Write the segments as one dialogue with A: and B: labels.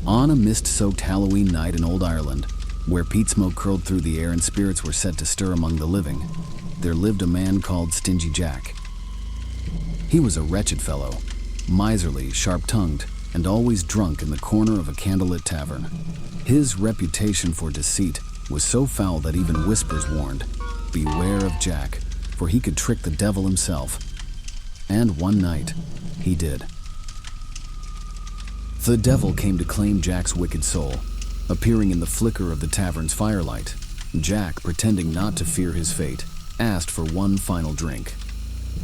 A: On a mist-soaked Halloween night in old Ireland, where peat smoke curled through the air and spirits were set to stir among the living, there lived a man called Stingy Jack. He was a wretched fellow, miserly, sharp-tongued, and always drunk in the corner of a candlelit tavern. His reputation for deceit was so foul that even whispers warned, "Beware of Jack, for he could trick the devil himself." And one night, he did. The devil came to claim Jack's wicked soul, appearing in the flicker of the tavern's firelight. Jack, pretending not to fear his fate, asked for one final drink.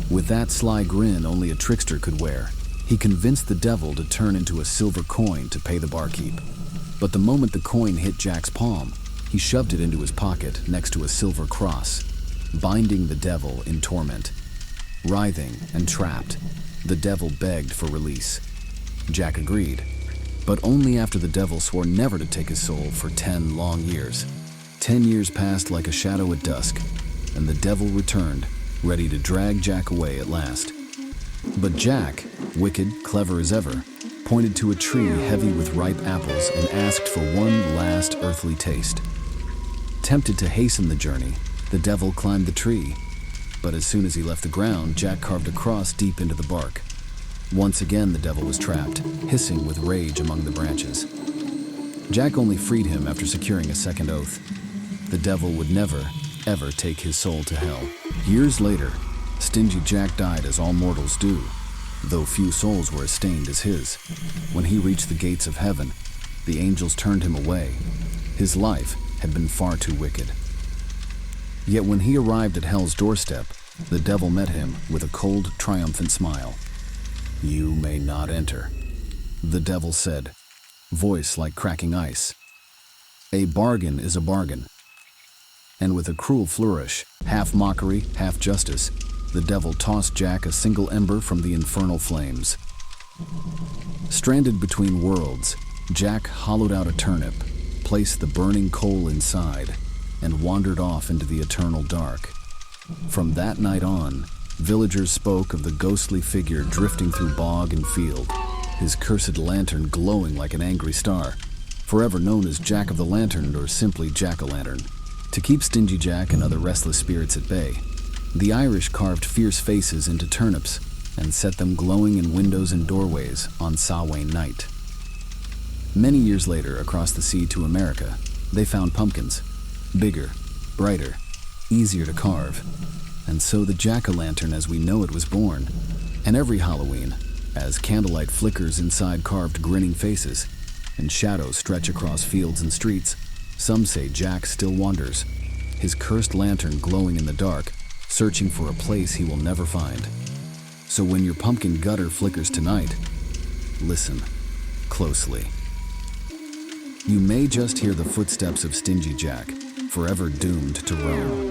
A: With that sly grin only a trickster could wear, he convinced the devil to turn into a silver coin to pay the barkeep. But the moment the coin hit Jack's palm, he shoved it into his pocket next to a silver cross, binding the devil in torment. Writhing and trapped, the devil begged for release. Jack agreed, but only after the devil swore never to take his soul for 10 long years. 10 years passed like a shadow at dusk, and the devil returned, ready to drag Jack away at last. But Jack, wicked, clever as ever, pointed to a tree heavy with ripe apples and asked for one last earthly taste. Tempted to hasten the journey, the devil climbed the tree, but as soon as he left the ground, Jack carved a cross deep into the bark. Once again the devil was trapped, hissing with rage among the branches. Jack only freed him after securing a second oath. The devil would never, ever take his soul to hell. Years later, Stingy Jack died as all mortals do, though few souls were as stained as his. When he reached the gates of heaven, the angels turned him away. His life had been far too wicked. Yet when he arrived at hell's doorstep, the devil met him with a cold, triumphant smile. "You may not enter," the devil said, voice like cracking ice. "A bargain is a bargain." And with a cruel flourish, half mockery, half justice, the devil tossed Jack a single ember from the infernal flames. Stranded between worlds, Jack hollowed out a turnip, placed the burning coal inside, and wandered off into the eternal dark. From that night on, villagers spoke of the ghostly figure drifting through bog and field, his cursed lantern glowing like an angry star, forever known as Jack of the Lantern or simply Jack-o'-lantern. To keep Stingy Jack and other restless spirits at bay, the Irish carved fierce faces into turnips and set them glowing in windows and doorways on Samhain night. Many years later, across the sea to America, they found pumpkins, bigger, brighter, easier to carve. And so the jack-o'-lantern as we know it was born. And every Halloween, as candlelight flickers inside carved grinning faces, and shadows stretch across fields and streets, some say Jack still wanders, his cursed lantern glowing in the dark, searching for a place he will never find. So when your pumpkin gutter flickers tonight, listen closely. You may just hear the footsteps of Stingy Jack, forever doomed to roam.